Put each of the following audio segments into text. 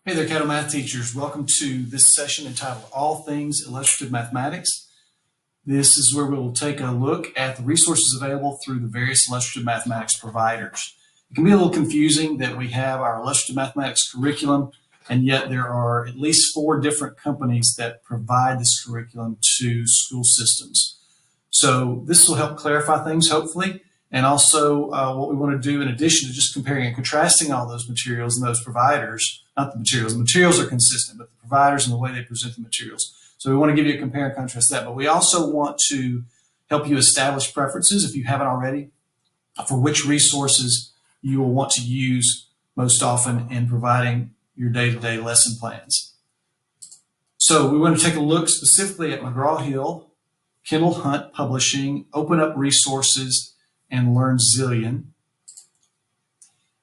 Hey there, Caddo math teachers. Welcome to this session entitled All Things Illustrative Mathematics. This is where we will take a look at the resources available through the various illustrative mathematics providers. It can be a little confusing that we have our illustrative mathematics curriculum, and yet there are at least 4 different companies that provide this curriculum to school systems. So this will help clarify things, hopefully. And also what we want to do in addition to just comparing and contrasting all those materials and those providers, not the materials are consistent, but the providers and the way they present the materials. So we want to give you a compare and contrast that, but we also want to help you establish preferences, if you haven't already, for which resources you will want to use most often in providing your day-to-day lesson plans. So we want to take a look specifically at McGrawHill, Kindle Hunt Publishing, OpenUp Resources, and LearnZigging.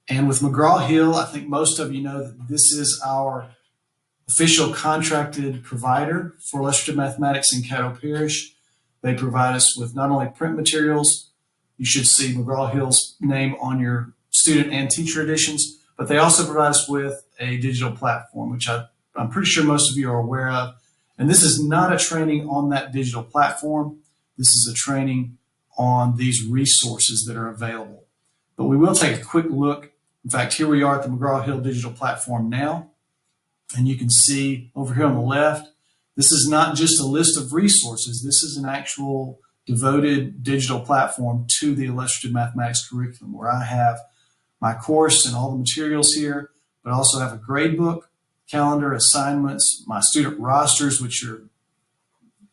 And with McGrawHill, I think most of you know that this is our official contracted provider for illustrative mathematics in Caddo Parish. They provide us with not only print materials, you should see McGrawHill's name on your student and teacher editions, but they also provide us with a digital platform, which I'm pretty sure most of you are aware of. And this is not a training on that digital platform. This is a training on these resources that are available. But we will take a quick look. In fact, here we are at the McGrawHill digital platform now. And you can see over here on the left, this is not just a list of resources. This is an actual devoted digital platform to the illustrative mathematics curriculum, where I have my course and all the materials here, but also have a grade book, calendar, assignments, my student rosters, which are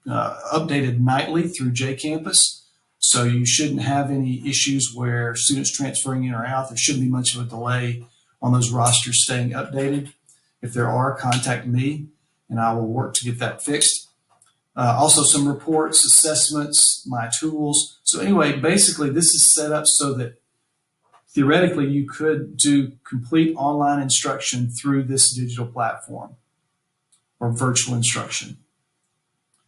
updated nightly through JCampus. So you shouldn't have any issues where students transferring in or out. There shouldn't be much of a delay on those rosters staying updated. If there are, contact me and I will work to get that fixed. Also some reports, assessments, my tools. So anyway, basically this is set up so that theoretically you could do complete online instruction through this digital platform or virtual instruction.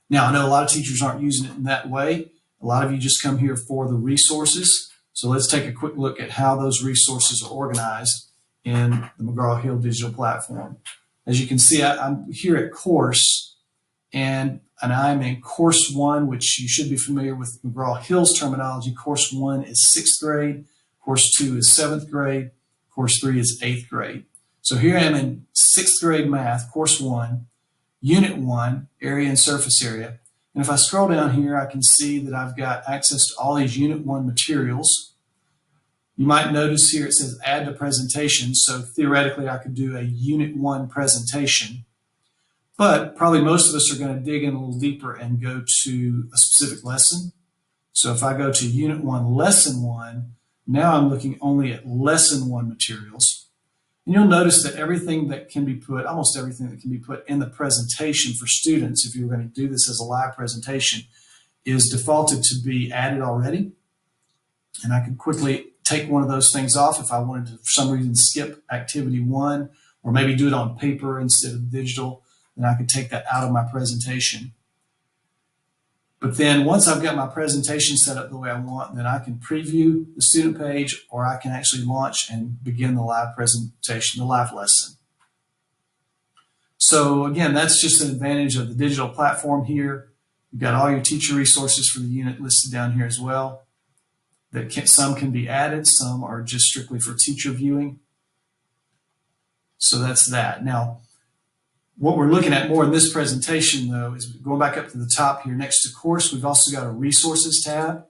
Now, I know a lot of teachers aren't using it in that way. A lot of you just come here for the resources. So let's take a quick look at how those resources are organized in the McGrawHill digital platform. As you can see, I'm here at course, and I'm in course 1, which you should be familiar with McGrawHill's terminology. Course 1 is 6th grade, course 2 is 7th grade, course 3 is 8th grade. So here I am in 6th grade math, course 1, unit 1, area and surface area. And if I scroll down here, I can see that I've got access to all these Unit 1 materials. You might notice here it says add to presentation, so theoretically I could do a Unit 1 presentation. But probably most of us are going to dig in a little deeper and go to a specific lesson. So if I go to Unit 1, Lesson 1, now I'm looking only at Lesson 1 materials. And you'll notice that everything that can be put, almost everything that can be put in the presentation for students, if you're going to do this as a live presentation, is defaulted to be added already. And I can quickly take one of those things off if I wanted to, for some reason, skip activity 1, or maybe do it on paper instead of digital, then I could take that out of my presentation. But then once I've got my presentation set up the way I want, then I can preview the student page, or I can actually launch and begin the live presentation, the live lesson. So again, that's just an advantage of the digital platform here. You've got all your teacher resources for the unit listed down here as well. Some can be added, some are just strictly for teacher viewing. So that's that. Now, what we're looking at more in this presentation, though, is going back up to the top here next to course, we've also got a resources tab.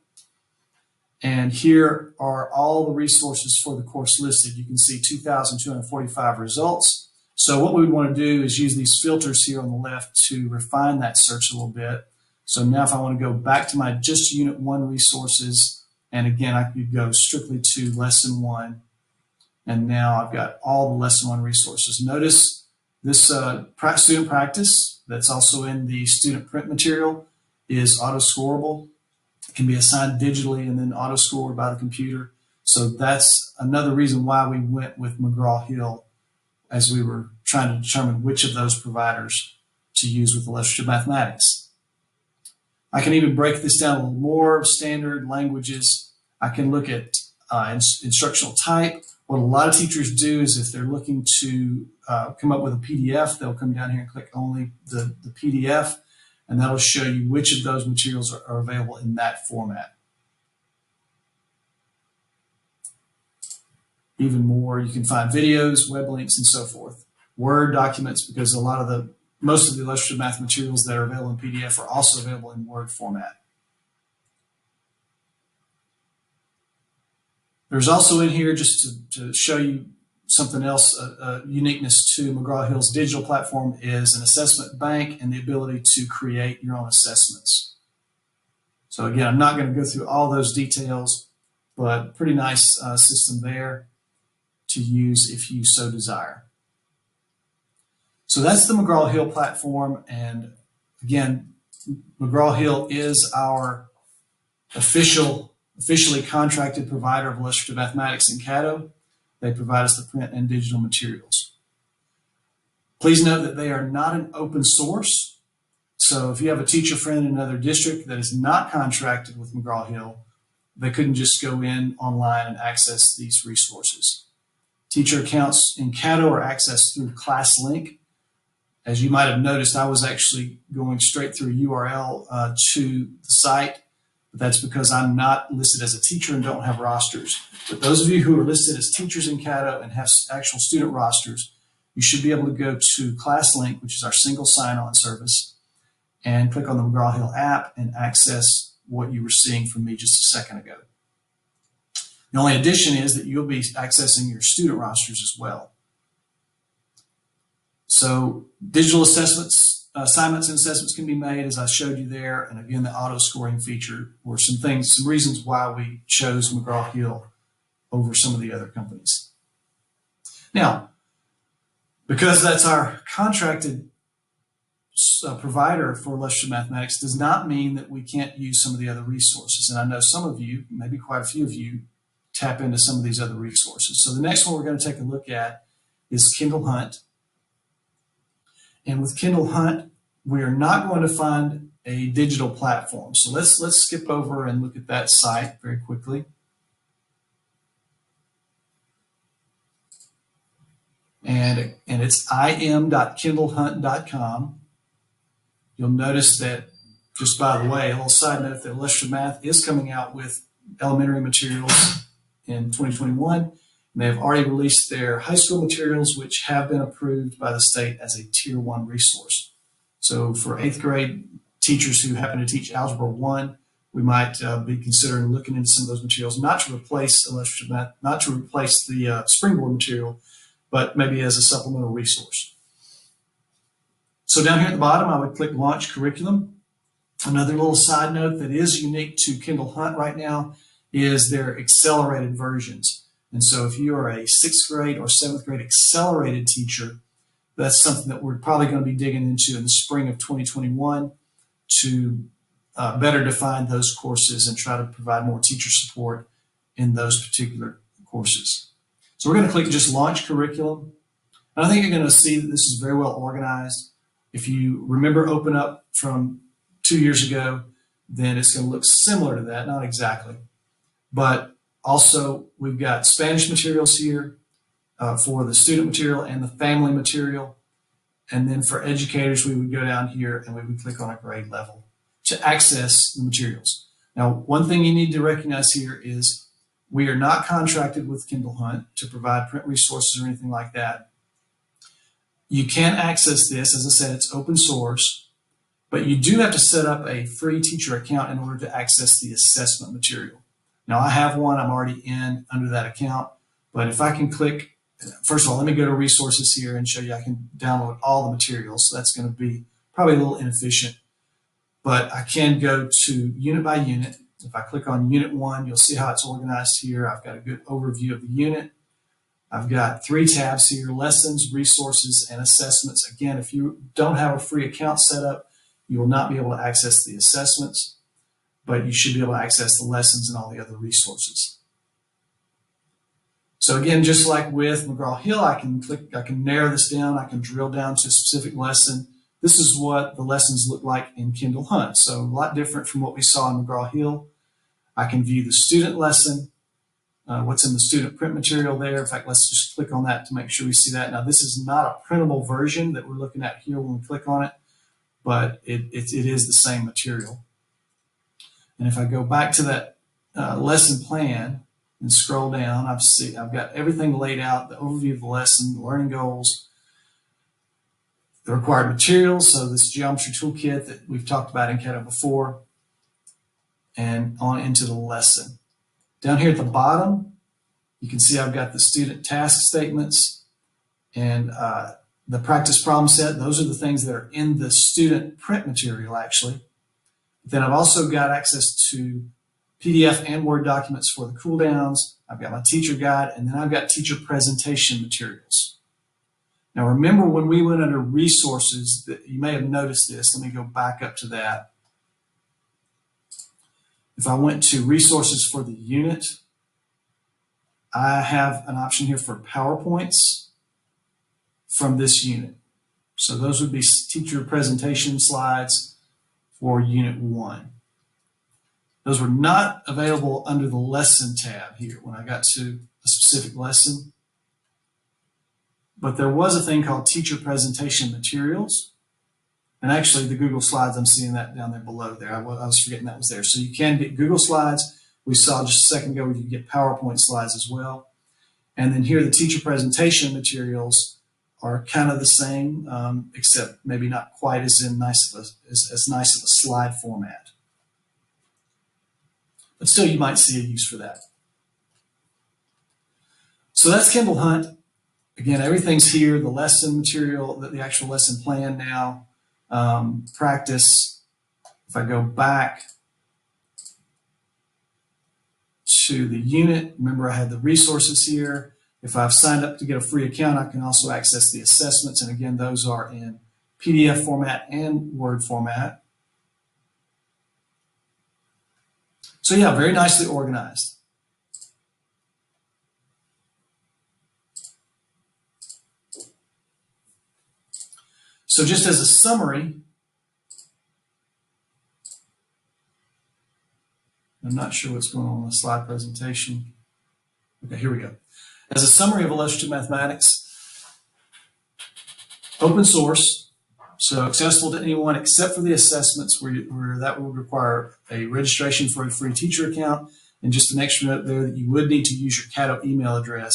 And here are all the resources for the course listed. You can see 2,245 results. So what we would want to do is use these filters here on the left to refine that search a little bit. So now if I want to go back to my just Unit 1 resources, and again, I could go strictly to Lesson 1. And now I've got all the Lesson 1 resources. Notice this student practice that's also in the student print material is auto-scorable. It can be assigned digitally and then auto-scored by the computer. So that's another reason why we went with McGrawHill as we were trying to determine which of those providers to use with illustrative mathematics. I can even break this down a little more, standard languages. I can look at instructional type, What a lot of teachers do is if they're looking to come up with a PDF, they'll come down here and click only the PDF, and that'll show you which of those materials are available in that format. Even more, you can find videos, web links, and so forth. Word documents, because most of the illustrative math materials that are available in PDF are also available in Word format. There's also in here, just to show you something else, uniqueness to McGraw-Hill's digital platform is an assessment bank and the ability to create your own assessments. So again, I'm not going to go through all those details, but pretty nice system there to use if you so desire. So that's the McGraw-Hill platform, and again, McGraw-Hill is our officially contracted provider of illustrative mathematics and Caddo. They provide us the print and digital materials. Please note that they are not an open source. So if you have a teacher friend in another district that is not contracted with McGraw-Hill, they couldn't just go in online and access these resources. Teacher accounts in Caddo are accessed through ClassLink. As you might have noticed, I was actually going straight through a URL to the site. That's because I'm not listed as a teacher and don't have rosters. But those of you who are listed as teachers in Caddo and have actual student rosters, you should be able to go to ClassLink, which is our single sign-on service, and click on the McGraw-Hill app and access what you were seeing from me just a second ago. The only addition is that you'll be accessing your student rosters as well. So digital assignments and assessments can be made, as I showed you there. And again, the auto scoring feature were some reasons why we chose McGraw-Hill over some of the other companies. Now, because that's our contracted provider for illustrative mathematics does not mean that we can't use some of the other resources. And I know some of you, maybe quite a few of you, tap into some of these other resources. So the next one we're going to take a look at is Kindle Hunt. And with Kindle Hunt, we are not going to find a digital platform. So let's skip over and look at that site very quickly. And it's im.kindlehunt.com. You'll notice that, just by the way, a little side note, that Illustrative Math is coming out with elementary materials in 2021. They have already released their high school materials, which have been approved by the state as a Tier 1 resource. So for 8th grade teachers who happen to teach Algebra 1, we might be considering looking into some of those materials, not to replace illustrative math, not to replace the Springboard material, but maybe as a supplemental resource. So down here at the bottom, I would click Launch Curriculum. Another little side note that is unique to Kindle Hunt right now is their accelerated versions. And so if you are a 6th grade or 7th grade accelerated teacher, that's something that we're probably going to be digging into in the spring of 2021 to better define those courses and try to provide more teacher support in those particular courses. So we're going to click just Launch Curriculum. And I think you're going to see that this is very well organized. If you remember OpenUp from 2 years ago, then it's going to look similar to that, not exactly. But also, we've got Spanish materials here for the student material and the family material. And then for educators, we would go down here and we would click on a grade level to access the materials. Now, one thing you need to recognize here is we are not contracted with Kindle Hunt to provide print resources or anything like that. You can access this. As I said, it's open source, but you do have to set up a free teacher account in order to access the assessment material. Now, I have one. I'm already in under that account. But if I can click, first of all, let me go to resources here and show you I can download all the materials. So that's going to be probably a little inefficient. But I can go to unit by unit. If I click on Unit 1, you'll see how it's organized here. I've got a good overview of the unit. I've got 3 tabs here: Lessons, Resources, and Assessments. Again, if you don't have a free account set up, you will not be able to access the assessments, but you should be able to access the lessons and all the other resources. So again, just like with McGraw-Hill, I can narrow this down, I can drill down to a specific lesson. This is what the lessons look like in Kindle Hunt. So a lot different from what we saw in McGraw-Hill. I can view the student lesson. what's in the student print material there. In fact, let's just click on that to make sure we see that. Now, this is not a printable version that we're looking at here when we click on it, but it is the same material. And if I go back to that lesson plan and scroll down, I've got everything laid out, the overview of the lesson, the learning goals, the required materials, so this geometry toolkit that we've talked about in Caddo before, and on into the lesson. Down here at the bottom, you can see I've got the student task statements and the practice problem set. Those are the things that are in the student print material, actually. Then I've also got access to PDF and Word documents for the cool downs. I've got my teacher guide, and then I've got teacher presentation materials. Now remember when we went under resources, that you may have noticed this. Let me go back up to that. If I went to resources for the unit, I have an option here for PowerPoints from this unit. So those would be teacher presentation slides for Unit 1. Those were not available under the lesson tab here when I got to a specific lesson. But there was a thing called teacher presentation materials. And actually the Google Slides, I'm seeing that down there below there. I was forgetting that was there. So you can get Google Slides. We saw just a second ago you can get PowerPoint slides as well. And then here the teacher presentation materials are kind of the same, except maybe not quite as nice of a slide format. But still, you might see a use for that. So that's Kindle Hunt. Again, everything's here, the lesson material, the actual lesson plan now, practice. If I go back to the unit, remember I had the resources here. If I've signed up to get a free account, I can also access the assessments. And again, those are in PDF format and Word format. So yeah, very nicely organized. So just as a summary, I'm not sure what's going on with the slide presentation. Okay, here we go. As a summary of Illustrative Mathematics, open source, so accessible to anyone except for the assessments where that would require a registration for a free teacher account, and just an extra note there that you would need to use your Caddo email address,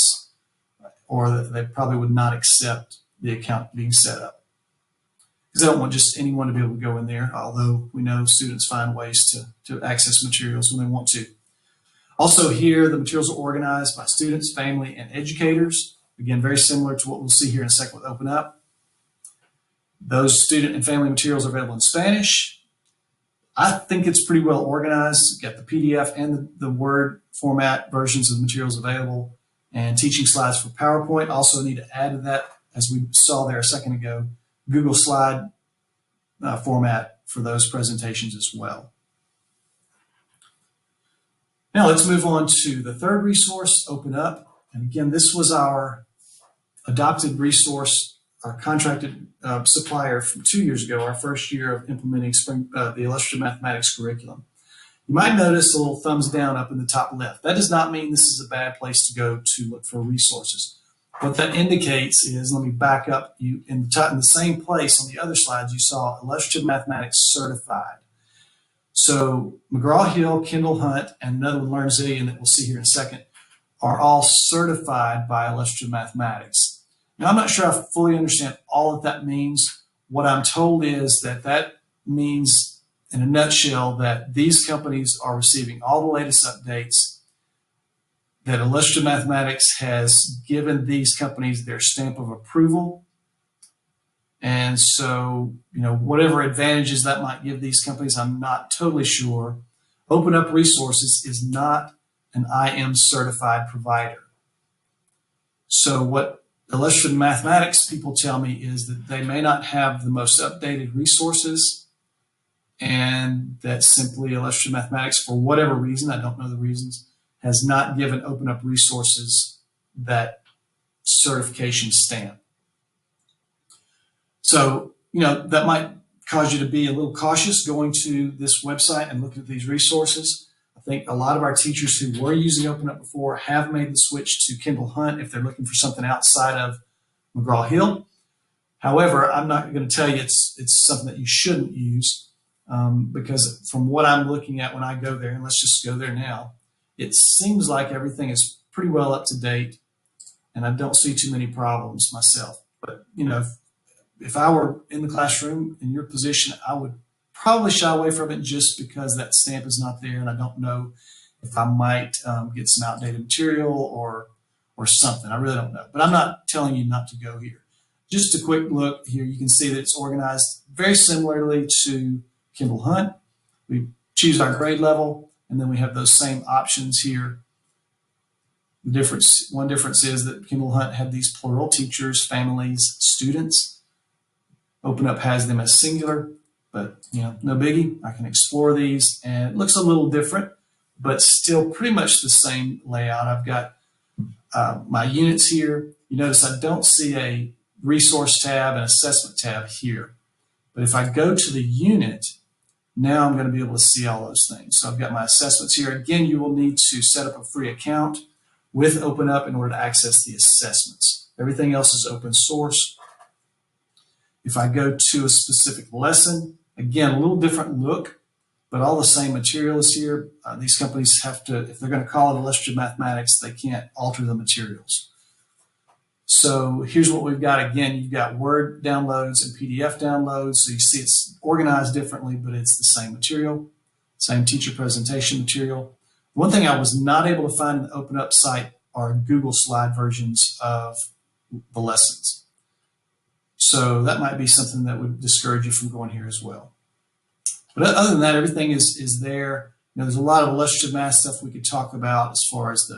or that they probably would not accept the account being set up. Because I don't want just anyone to be able to go in there, although we know students find ways to access materials when they want to. Also here, the materials are organized by students, family, and educators. Again, very similar to what we'll see here in a second with OpenUp. Those student and family materials are available in Spanish. I think it's pretty well organized. You've got the PDF and the Word format versions of the materials available, and teaching slides for PowerPoint. Also need to add to that, as we saw there a second ago, Google Slide format for those presentations as well. Now let's move on to the third resource, OpenUp. And again, this was our adopted resource, our contracted supplier from 2 years ago, our first year of implementing the Illustrative Mathematics curriculum. You might notice a little thumbs down up in the top left. That does not mean this is a bad place to go to look for resources. What that indicates is, let me back up, you in the same place on the other slides, you saw Illustrative Mathematics Certified. So McGrawHill, Kindle Hunt, and another one, LearnZigging, that we'll see here in a second, are all certified by Illustrative Mathematics. Now, I'm not sure I fully understand all that means. What I'm told is that means, in a nutshell, that these companies are receiving all the latest updates, that Illustrative Mathematics has given these companies their stamp of approval. And so, whatever advantages that might give these companies, I'm not totally sure. OpenUp Resources is not an IM certified provider. So what Illustrative Mathematics people tell me is that they may not have the most updated resources, and that simply Illustrative Mathematics, for whatever reason, I don't know the reasons, has not given OpenUp Resources that certification stamp. So, that might cause you to be a little cautious going to this website and looking at these resources. I think a lot of our teachers who were using OpenUp before have made the switch to Kindle Hunt if they're looking for something outside of McGraw-Hill. However, I'm not going to tell you it's something that you shouldn't use because from what I'm looking at when I go there, and let's just go there now, it seems like everything is pretty well up to date, and I don't see too many problems myself. But, you know, if I were in the classroom in your position, I would probably shy away from it just because that stamp is not there, and I don't know if I might get some outdated material or something. I really don't know. But I'm not telling you not to go here. Just a quick look here. You can see that it's organized very similarly to Kindle Hunt. We choose our grade level, and then we have those same options here. One difference is that Kindle Hunt had these plural: teachers, families, students. OpenUp has them as singular. But, you know, no biggie. I can explore these, and it looks a little different, but still pretty much the same layout. I've got my units here. You notice I don't see a resource tab and assessment tab here. But if I go to the unit, now I'm going to be able to see all those things. So I've got my assessments here. Again, you will need to set up a free account with OpenUp in order to access the assessments. Everything else is open source. If I go to a specific lesson, again, a little different look, but all the same material is here. These companies have to, if they're going to call it Illustrative Mathematics, they can't alter the materials. So here's what we've got. Again, you've got Word downloads and PDF downloads. So you see it's organized differently, but it's the same material, same teacher presentation material. One thing I was not able to find in the OpenUp site are Google slide versions of the lessons. So that might be something that would discourage you from going here as well. But other than that, everything is there. You know, there's a lot of illustrative math stuff we could talk about as far as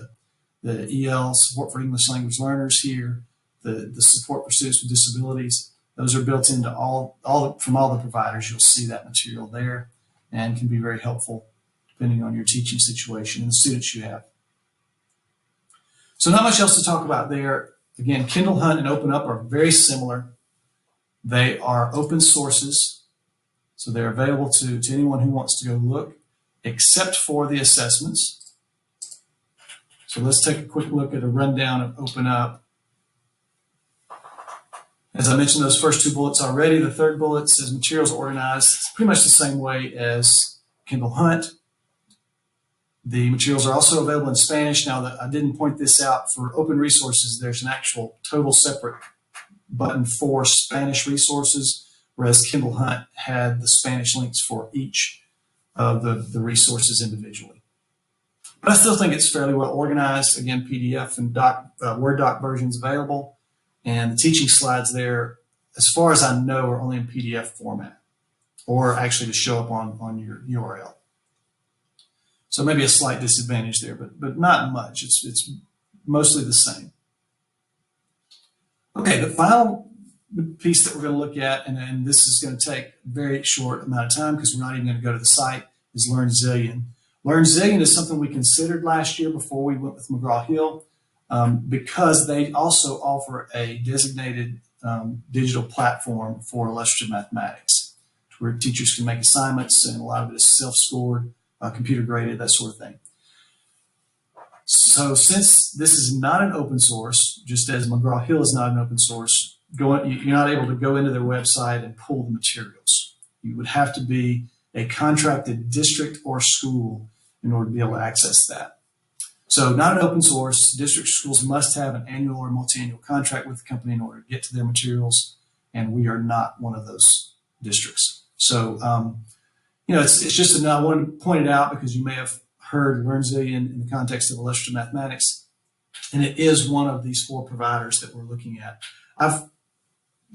the EL, support for English language learners here, the support for students with disabilities. Those are built into from all the providers. You'll see that material there and can be very helpful depending on your teaching situation and the students you have. So not much else to talk about there. Again, Kindle Hunt and OpenUp are very similar. They are open sources, so they're available to anyone who wants to go look, except for the assessments. So let's take a quick look at a rundown of OpenUp. As I mentioned those first two bullets already, the third bullet says materials organized pretty much the same way as Kindle Hunt. The materials are also available in Spanish. Now, I didn't point this out. For open resources, there's an actual total separate button for Spanish resources, whereas Kindle Hunt had the Spanish links for each of the resources individually. But I still think it's fairly well organized. Again, PDF and Word doc versions available, and the teaching slides there, as far as I know, are only in PDF format, or actually to show up on your URL. So maybe a slight disadvantage there, but not much. It's mostly the same. Okay, the final piece that we're going to look at, and this is going to take a very short amount of time because we're not even going to go to the site, is LearnZigging. LearnZigging is something we considered last year before we went with McGraw-Hill because they also offer a designated digital platform for illustrative mathematics where teachers can make assignments, and a lot of it is self-scored, computer graded, that sort of thing. So since this is not an open source, just as McGrawHill is not an open source, you're not able to go into their website and pull the materials. You would have to be a contracted district or school in order to be able to access that. So not an open source. District schools must have an annual or multi-annual contract with the company in order to get to their materials, and we are not one of those districts. So, it's just I wanted to point it out because you may have heard LearnZigging in the context of illustrative mathematics, and it is one of these four providers that we're looking at. I've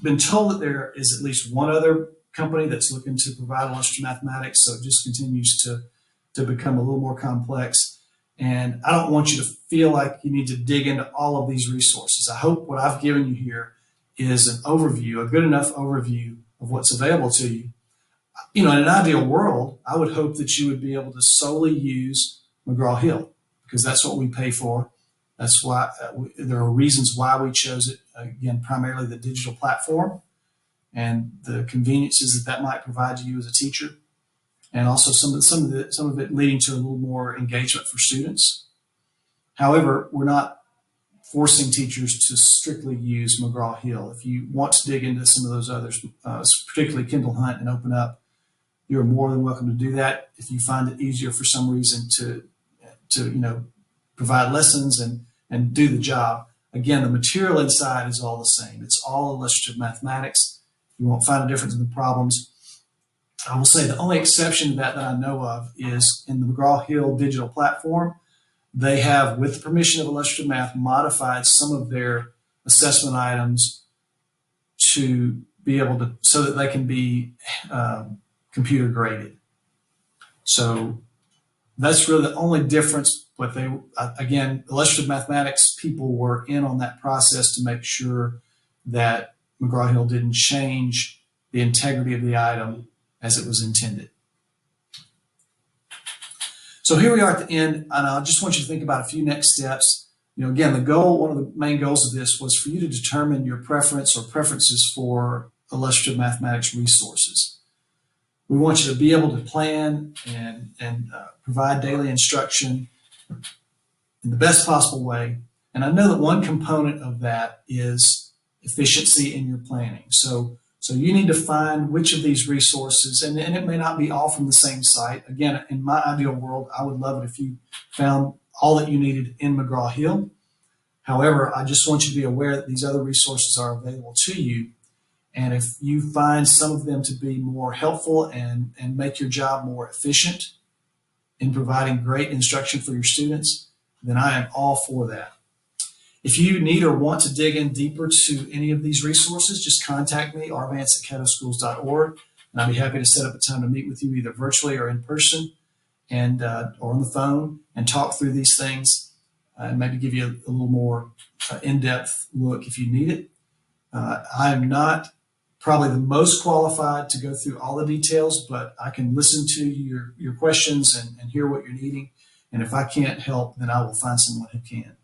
been told that there is at least one other company that's looking to provide illustrative mathematics, so it just continues to become a little more complex. And I don't want you to feel like you need to dig into all of these resources. I hope what I've given you here is an overview, a good enough overview of what's available to you. In an ideal world, I would hope that you would be able to solely use McGraw-Hill because that's what we pay for. That's why there are reasons why we chose it. Again, primarily the digital platform and the conveniences that might provide to you as a teacher. and also some of it leading to a little more engagement for students. However, we're not forcing teachers to strictly use McGraw-Hill. If you want to dig into some of those others, particularly Kindle Hunt and OpenUp, you're more than welcome to do that. If you find it easier for some reason to provide lessons and do the job. Again, the material inside is all the same. It's all illustrative mathematics. You won't find a difference in the problems. I will say the only exception to that I know of is in the McGraw-Hill digital platform. They have, with the permission of Illustrative Math, modified some of their assessment items to be able to, so that they can be computer graded. So that's really the only difference. But they, again, Illustrative Mathematics people were in on that process to make sure that McGraw-Hill didn't change the integrity of the item as it was intended. So here we are at the end, and I just want you to think about a few next steps. Again, the goal, one of the main goals of this was for you to determine your preference or preferences for Illustrative Mathematics resources. We want you to be able to plan and provide daily instruction in the best possible way. And I know that one component of that is efficiency in your planning. So you need to find which of these resources, and it may not be all from the same site. Again, in my ideal world, I would love it if you found all that you needed in McGraw-Hill. However, I just want you to be aware that these other resources are available to you. And if you find some of them to be more helpful and make your job more efficient in providing great instruction for your students, then I am all for that. If you need or want to dig in deeper to any of these resources, just contact me, rvance@caddoschools.org, and I'll be happy to set up a time to meet with you either virtually or in person and or on the phone and talk through these things and maybe give you a little more in-depth look if you need it. I am not probably the most qualified to go through all the details, but I can listen to your questions and hear what you're needing. And if I can't help, then I will find someone who can.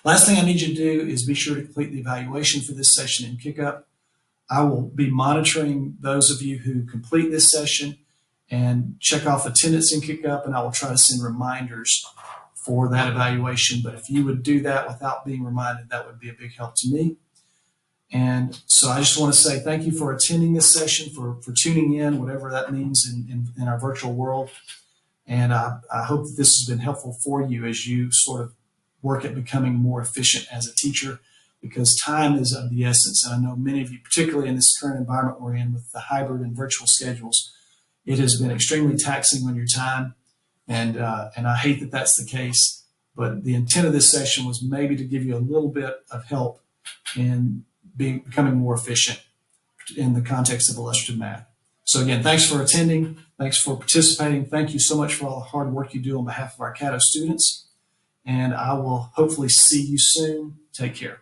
Last thing I need you to do is be sure to complete the evaluation for this session in KickUp. I will be monitoring those of you who complete this session and check off attendance in KickUp, and I will try to send reminders for that evaluation. But if you would do that without being reminded, that would be a big help to me. And so I just want to say thank you for attending this session, for tuning in, whatever that means in our virtual world. And I hope that this has been helpful for you as you sort of work at becoming more efficient as a teacher, because time is of the essence. And I know many of you, particularly in this current environment we're in with the hybrid and virtual schedules, it has been extremely taxing on your time. And I hate that that's the case. But the intent of this session was maybe to give you a little bit of help in becoming more efficient in the context of illustrative math. So again, thanks for attending. Thanks for participating. Thank you so much for all the hard work you do on behalf of our Caddo students. And I will hopefully see you soon. Take care.